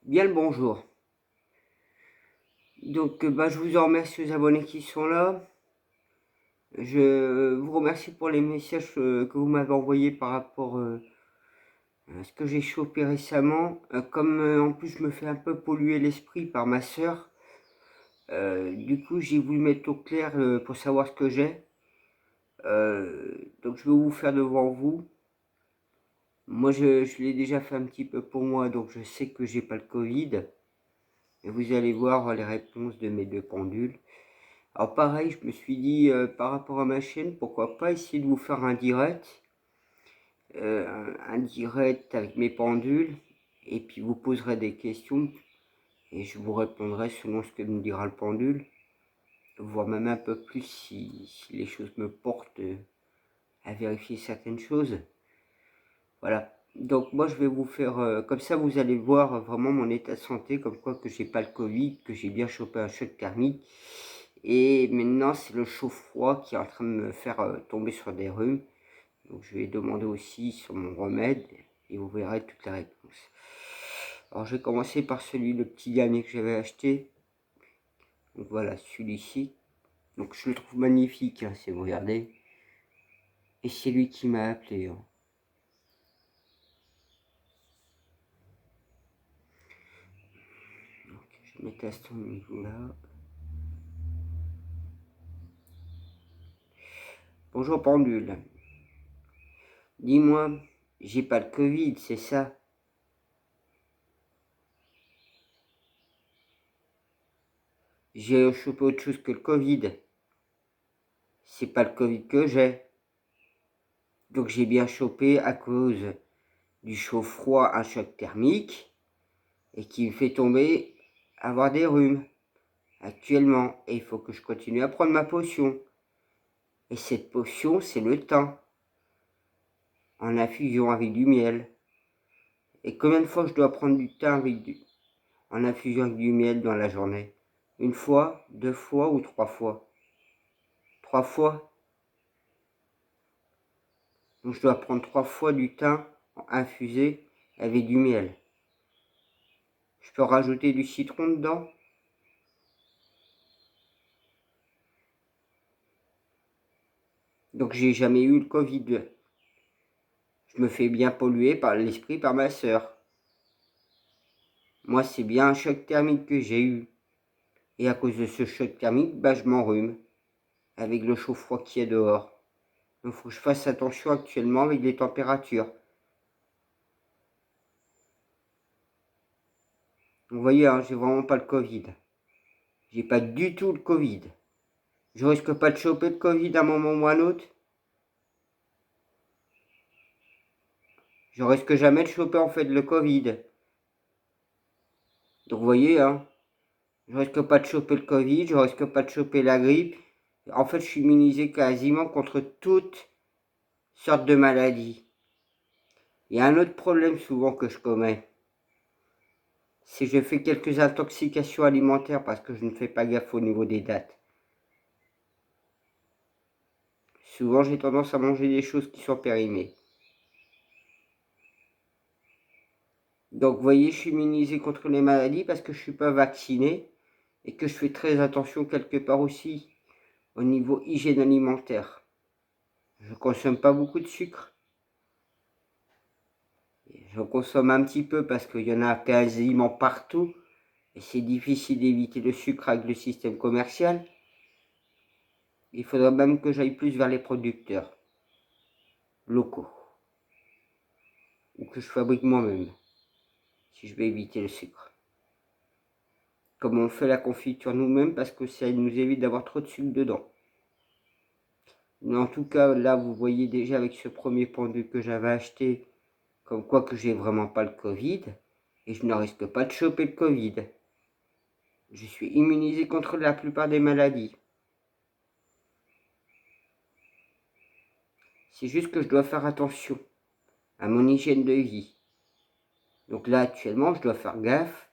Bien le bonjour. Donc, je vous en remercie aux abonnés qui sont là. Je vous remercie pour les messages que vous m'avez envoyés par rapport à ce que j'ai chopé récemment. Comme en plus je me fais un peu polluer l'esprit par ma sœur, du coup j'ai voulu mettre au clair pour savoir ce que j'ai. Donc je vais vous faire devant vous. Moi je l'ai déjà fait un petit peu pour moi, donc je sais que j'ai pas le Covid. Et vous allez voir les réponses de mes deux pendules. Alors pareil, je me suis dit, par rapport à ma chaîne, pourquoi pas essayer de vous faire un direct avec mes pendules, et puis vous poserez des questions, et je vous répondrai selon ce que me dira le pendule, voire même un peu plus si les choses me portent à vérifier certaines choses. Voilà. Donc moi je vais vous faire, comme ça vous allez voir vraiment mon état de santé, comme quoi que j'ai pas le Covid, que j'ai bien chopé un choc thermique. Et maintenant c'est le chaud-froid qui est en train de me faire tomber sur des rhumes. Donc je vais demander aussi sur mon remède et vous verrez toutes les réponses. Alors je vais commencer par le petit dernier que j'avais acheté. Donc voilà, celui-ci. Donc je le trouve magnifique, hein, si vous regardez. Et c'est lui qui m'a appelé. Hein. Donc, je vais mettre à ce niveau-là. Bonjour pendule. Dis-moi, j'ai pas le Covid, c'est ça? J'ai chopé autre chose que le Covid. C'est pas le Covid que j'ai. Donc j'ai bien chopé à cause du chaud-froid, un choc thermique, et qui me fait tomber, avoir des rhumes actuellement. Et il faut que je continue à prendre ma potion. Et cette potion, c'est le thym, en infusion avec du miel. Et combien de fois je dois prendre du thym en infusion avec du miel dans la journée? Une fois, deux fois ou trois fois? Trois fois. Donc je dois prendre trois fois du thym infusé avec du miel. Je peux rajouter du citron dedans? Donc j'ai jamais eu le Covid. Je me fais bien polluer par l'esprit par ma sœur. Moi c'est bien un choc thermique que j'ai eu. Et à cause de ce choc thermique, je m'enrhume avec le chaud-froid qui est dehors. Donc il faut que je fasse attention actuellement avec les températures. Vous voyez, hein, j'ai vraiment pas le Covid. J'ai pas du tout le Covid. Je risque pas de choper le Covid à un moment ou à un autre. Je risque jamais de choper en fait le Covid. Donc vous voyez, hein, je risque pas de choper le Covid, je risque pas de choper la grippe. En fait, je suis immunisé quasiment contre toutes sortes de maladies. Il y a un autre problème souvent que je commets. Si je fais quelques intoxications alimentaires parce que je ne fais pas gaffe au niveau des dates. Souvent, j'ai tendance à manger des choses qui sont périmées. Donc, vous voyez, je suis immunisé contre les maladies parce que je ne suis pas vacciné et que je fais très attention quelque part aussi au niveau hygiène alimentaire. Je ne consomme pas beaucoup de sucre. J'en consomme un petit peu parce qu'il y en a quasiment partout et c'est difficile d'éviter le sucre avec le système commercial. Il faudra même que j'aille plus vers les producteurs locaux ou que je fabrique moi-même si je veux éviter le sucre. Comme on fait la confiture nous-mêmes parce que ça nous évite d'avoir trop de sucre dedans. Mais en tout cas, là, vous voyez déjà avec ce premier pendule que j'avais acheté, comme quoi que j'ai vraiment pas le Covid et je ne risque pas de choper le Covid. Je suis immunisé contre la plupart des maladies. C'est juste que je dois faire attention à mon hygiène de vie. Donc là, actuellement, je dois faire gaffe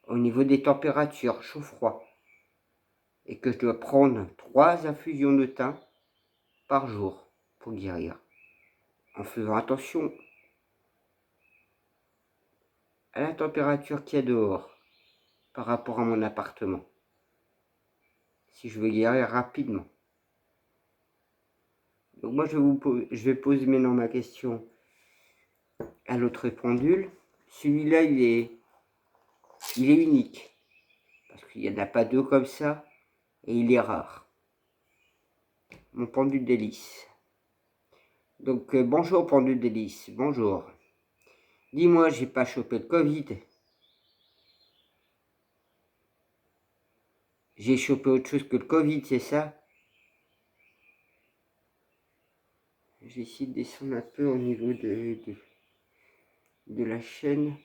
au niveau des températures, chaud-froid. Et que je dois prendre 3 infusions de thym par jour pour guérir. En faisant attention. à la température qu'il y a dehors par rapport à mon appartement. Si je veux guérir rapidement. Donc moi, je vais poser maintenant ma question à l'autre pendule. Celui-là, il est unique. Parce qu'il n'y en a pas deux comme ça. Et il est rare. Mon pendule d'hélice. Donc, bonjour pendule d'hélice. Bonjour. Dis-moi, j'ai pas chopé le Covid. J'ai chopé autre chose que le Covid, c'est ça? J'essaie de descendre un peu au niveau de la chaîne.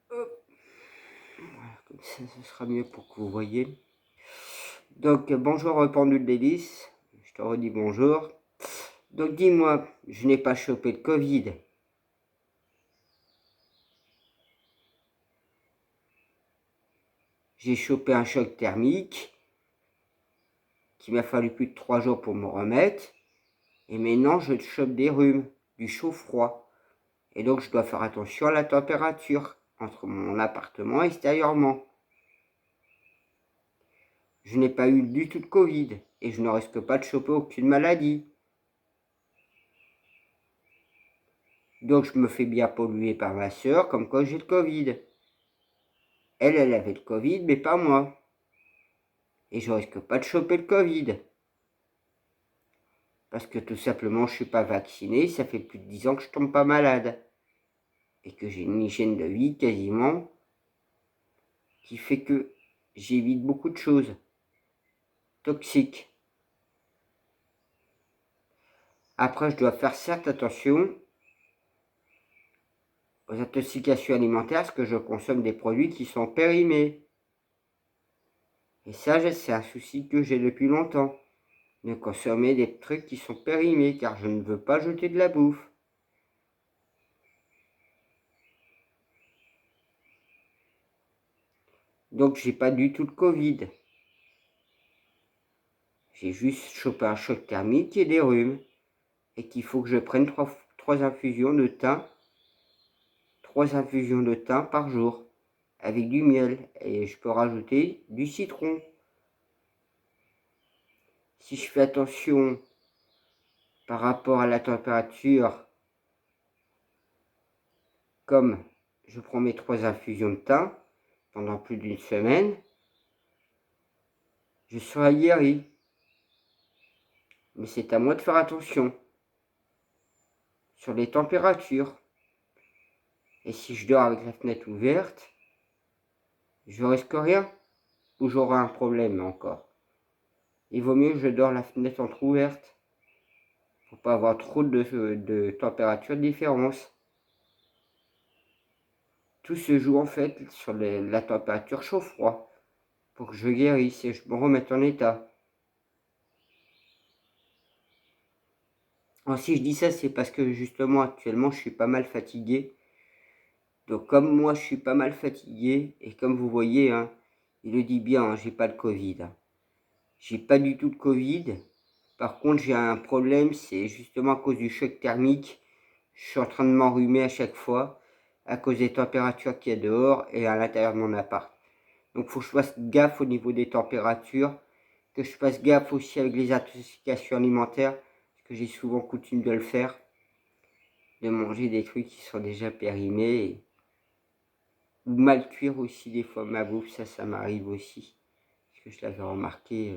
Hop. Voilà, comme ça, ce sera mieux pour que vous voyez. Donc, bonjour pendule d'hélice. Je te redis bonjour. Donc, dis-moi, je n'ai pas chopé le Covid. J'ai chopé un choc thermique qui m'a fallu plus de 3 jours pour me remettre. Et maintenant, je chope des rhumes, du chaud-froid. Et donc, je dois faire attention à la température entre mon appartement extérieurement. Je n'ai pas eu du tout de Covid et je ne risque pas de choper aucune maladie. Donc, je me fais bien polluer par ma soeur comme quoi j'ai le Covid. Elle avait le Covid, mais pas moi. Et je risque pas de choper le Covid. Parce que tout simplement, je ne suis pas vacciné, ça fait plus de 10 ans que je ne tombe pas malade. Et que j'ai une hygiène de vie quasiment qui fait que j'évite beaucoup de choses toxiques. Après, je dois faire certes attention aux intoxications alimentaires parce que je consomme des produits qui sont périmés. Et ça, c'est un souci que j'ai depuis longtemps. De consommer des trucs qui sont périmés car je ne veux pas jeter de la bouffe. Donc, j'ai pas du tout de Covid. J'ai juste chopé un choc thermique et des rhumes. Et qu'il faut que je prenne 3 infusions de thym. 3 infusions de thym par jour. Avec du miel. Et je peux rajouter du citron. Si je fais attention par rapport à la température, comme je prends mes 3 infusions de thym pendant plus d'une semaine, je serai guéri. Mais c'est à moi de faire attention sur les températures. Et si je dors avec la fenêtre ouverte, je risque rien ou j'aurai un problème encore. Il vaut mieux que je dors la fenêtre entrouverte pour pas avoir trop de température de différence. Tout se joue en fait sur la température chaud-froid pour que je guérisse et je me remette en état. Alors si je dis ça, c'est parce que justement actuellement je suis pas mal fatigué. Donc comme moi je suis pas mal fatigué et comme vous voyez, hein, il le dit bien, hein, j'ai pas le Covid. Hein. J'ai pas du tout de Covid. Par contre, j'ai un problème, c'est justement à cause du choc thermique. Je suis en train de m'enrhumer à chaque fois à cause des températures qu'il y a dehors et à l'intérieur de mon appart. Donc, il faut que je fasse gaffe au niveau des températures, que je fasse gaffe aussi avec les intoxications alimentaires, parce que j'ai souvent coutume de le faire, de manger des trucs qui sont déjà périmés, ou mal cuire aussi des fois ma bouffe, ça m'arrive aussi, parce que je l'avais remarqué.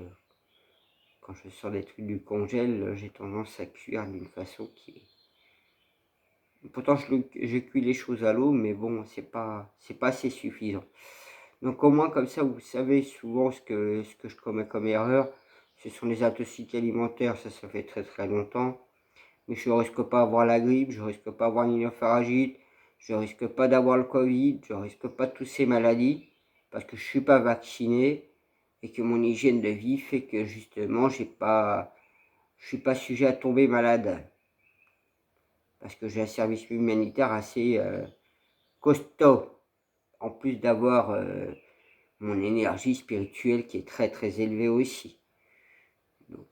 Quand je sors des trucs du congèle, j'ai tendance à cuire d'une façon qui est... Pourtant, je cuis les choses à l'eau, mais bon, c'est pas assez suffisant. Donc au moins, comme ça, vous savez souvent ce que je commets comme erreur. Ce sont les intoxications alimentaires, ça fait très très longtemps. Mais je ne risque pas d'avoir la grippe, je ne risque pas d'avoir une pharyngite, je ne risque pas d'avoir le Covid, je ne risque pas de toutes ces maladies, parce que je ne suis pas vacciné, et que mon hygiène de vie fait que justement, je suis pas sujet à tomber malade. Parce que j'ai un service humanitaire assez costaud. En plus d'avoir mon énergie spirituelle qui est très très élevée aussi. Donc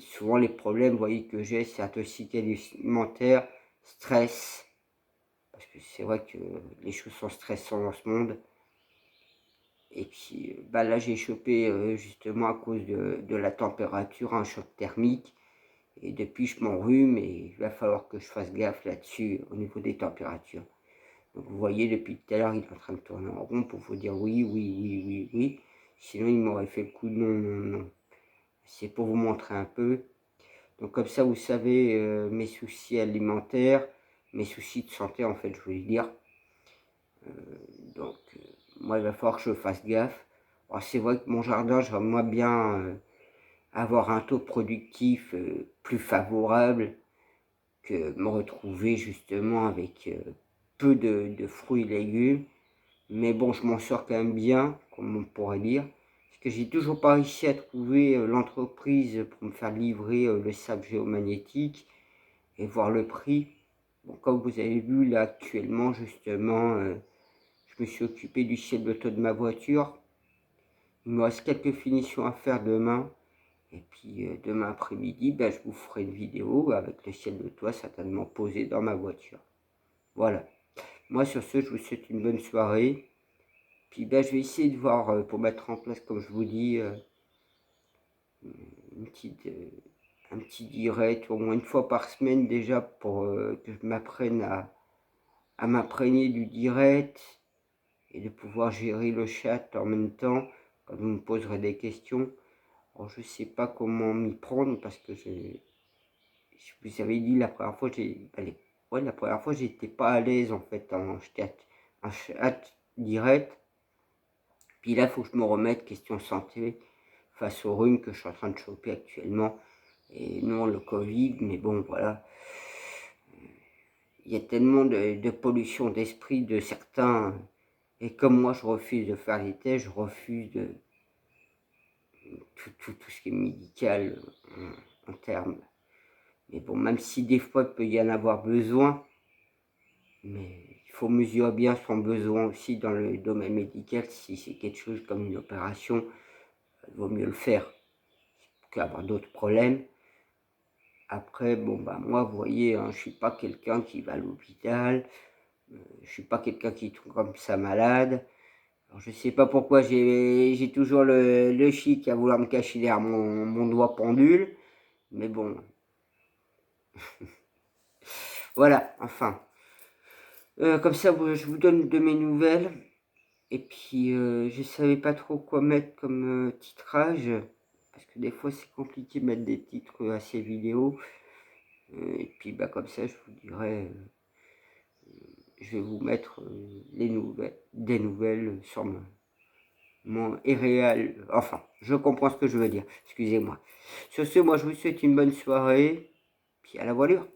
souvent les problèmes, vous voyez, que j'ai, c'est intoxication alimentaire, stress, parce que c'est vrai que les choses sont stressantes dans ce monde. Et puis là j'ai chopé justement à cause de la température un choc thermique. Et depuis je m'enrhume et il va falloir que je fasse gaffe là-dessus au niveau des températures. Donc vous voyez, depuis tout à l'heure, il est en train de tourner en rond pour vous dire oui, oui, oui, oui, oui. Sinon, il m'aurait fait le coup de non, non, non. C'est pour vous montrer un peu. Donc comme ça, vous savez mes soucis alimentaires, mes soucis de santé, en fait, je voulais dire. Donc, moi, il va falloir que je fasse gaffe. C'est vrai que mon jardin, j'aimerais bien avoir un taux productif plus favorable, que me retrouver justement avec peu de fruits et légumes. Mais bon, je m'en sors quand même bien, comme on pourrait dire. Parce que j'ai toujours pas réussi à trouver l'entreprise pour me faire livrer le sable géomagnétique et voir le prix. Bon, comme vous avez vu, là actuellement, justement, je me suis occupé du ciel auto de ma voiture. Il me reste quelques finitions à faire demain. Et puis demain après-midi, je vous ferai une vidéo avec le ciel de toit certainement posé dans ma voiture. Voilà. Moi sur ce, je vous souhaite une bonne soirée. Puis je vais essayer de voir pour mettre en place, comme je vous dis, une petite, un petit direct, au moins une fois par semaine déjà, pour que je m'apprenne à m'imprégner du direct et de pouvoir gérer le chat en même temps quand vous me poserez des questions. Alors je sais pas comment m'y prendre parce que je vous avais dit la première fois, la première fois j'étais pas à l'aise en fait en chat direct. Puis là, il faut que je me remette question santé face au rhume que je suis en train de choper actuellement. Et non le Covid, mais bon, voilà. Il y a tellement de pollution d'esprit de certains. Et comme moi, je refuse de faire les tests, je refuse de tout ce qui est médical en termes. Mais bon, même si des fois, il peut y en avoir besoin, mais il faut mesurer bien son besoin aussi dans le domaine médical. Si c'est quelque chose comme une opération, il vaut mieux le faire qu'avoir d'autres problèmes. Après, bon, moi, vous voyez, hein, je suis pas quelqu'un qui va à l'hôpital, je suis pas quelqu'un qui tombe comme ça malade. Alors, je sais pas pourquoi j'ai toujours le chic à vouloir me cacher derrière mon doigt pendule, mais bon, voilà, enfin. Comme ça, je vous donne de mes nouvelles. Et puis, je savais pas trop quoi mettre comme titrage, parce que des fois, c'est compliqué de mettre des titres à ces vidéos. Et puis, comme ça, je vous dirai, je vais vous mettre des nouvelles sur mon irréel. Enfin, je comprends ce que je veux dire. Excusez-moi. Sur ce, moi, je vous souhaite une bonne soirée. Puis à la voilure.